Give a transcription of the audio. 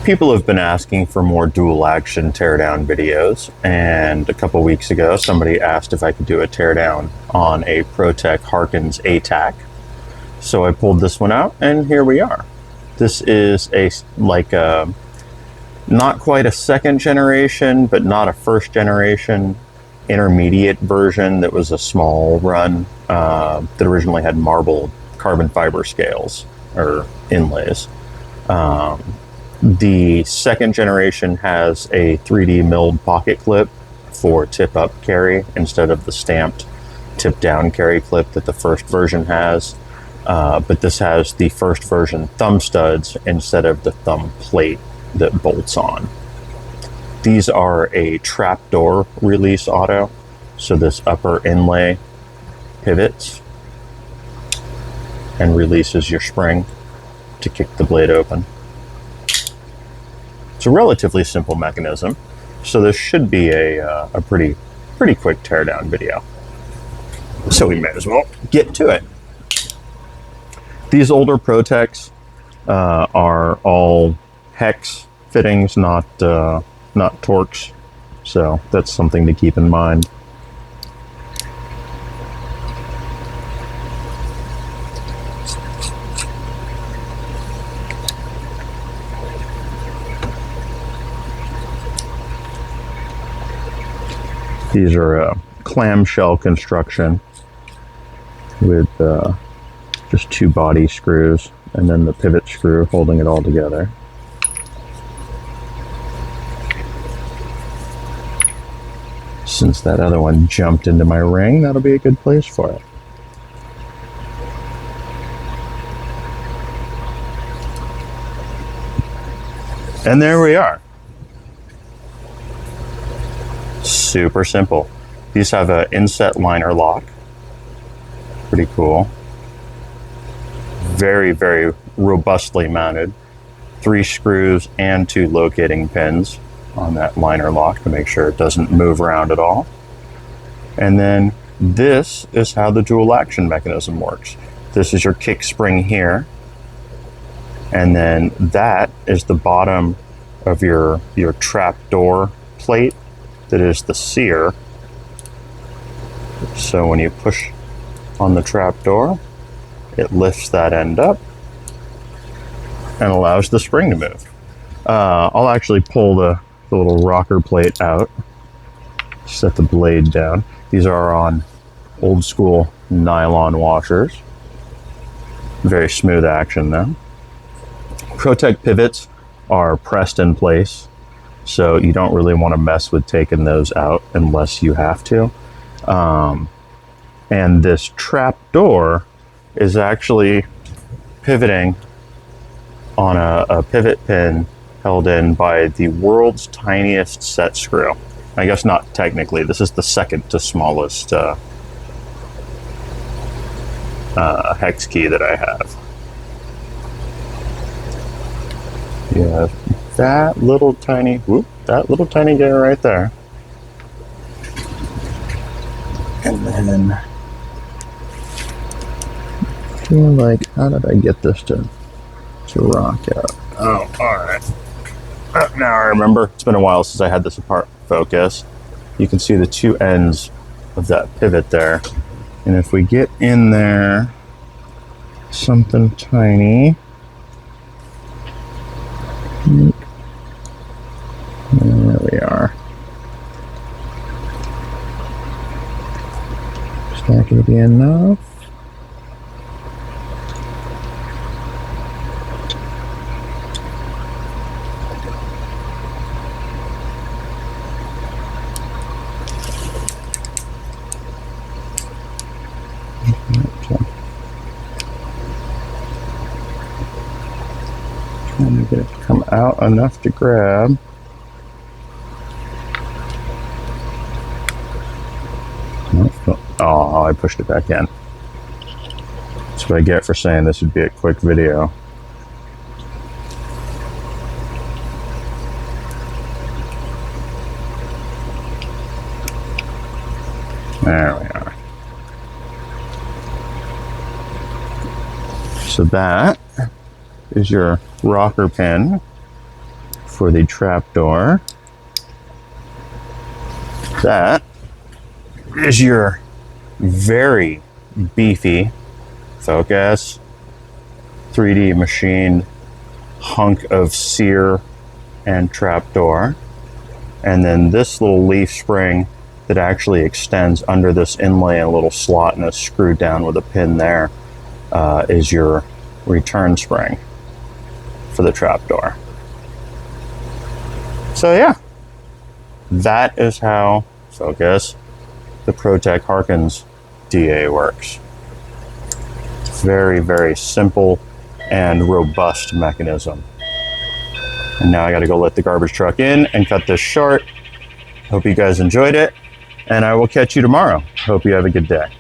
People have been asking for more dual action teardown videos, and a couple weeks ago somebody asked if I could do a teardown on a ProTech Harkins ATAC. So I pulled this one out, and here we are. This is not quite a second generation, but not a first generation, intermediate version that was a small run that originally had marbled carbon fiber scales or inlays. The second generation has a 3D milled pocket clip for tip up carry instead of the stamped tip down carry clip that the first version has. But this has the first version thumb studs instead of the thumb plate that bolts on. These are a trapdoor release auto, so this upper inlay pivots and releases your spring to kick the blade open. It's a relatively simple mechanism, so this should be a pretty quick teardown video. So we may as well get to it. These older ProTechs are all hex fittings, not Torx, so that's something to keep in mind. These are a clamshell construction with just 2 body screws and then the pivot screw holding it all together. Since that other one jumped into my ring, that'll be a good place for it. And there we are. Super simple. These have an inset liner lock. Pretty cool. Very, very robustly mounted. 3 screws and 2 locating pins on that liner lock to make sure it doesn't move around at all. And then this is how the dual action mechanism works. This is your kick spring here. And then that is the bottom of your trapdoor plate that is the sear. So when you push on the trapdoor, it lifts that end up and allows the spring to move. I'll actually pull the little rocker plate out, set the blade down. These are on old school nylon washers. Very smooth action though. ProTech pivots are pressed in place, so you don't really want to mess with taking those out unless you have to. And this trap door is actually pivoting on a pivot pin held in by the world's tiniest set screw. I guess not technically, this is the second to smallest hex key that I have. You have that little tiny guy right there. And then I feel like, how did I get this to rock out? Oh, all right. Now I remember. It's been a while since I had this apart focus. You can see the 2 ends of that pivot there. And if we get in there something tiny, there we are. Is that going to be enough? Trying to get it to come out enough to grab. Oh, I pushed it back in. That's what I get for saying this would be a quick video. There we are. So that is your rocker pin for the trapdoor. That is your very beefy focus 3D machined hunk of sear and trapdoor. And then this little leaf spring that actually extends under this inlay in a little slot and is screwed down with a pin there is your return spring for the trapdoor. So yeah, that is how focus the ProTech Harkins DA works. Very, very simple and robust mechanism. And now I got to go let the garbage truck in and cut this short. Hope you guys enjoyed it, and I will catch you tomorrow. Hope you have a good day.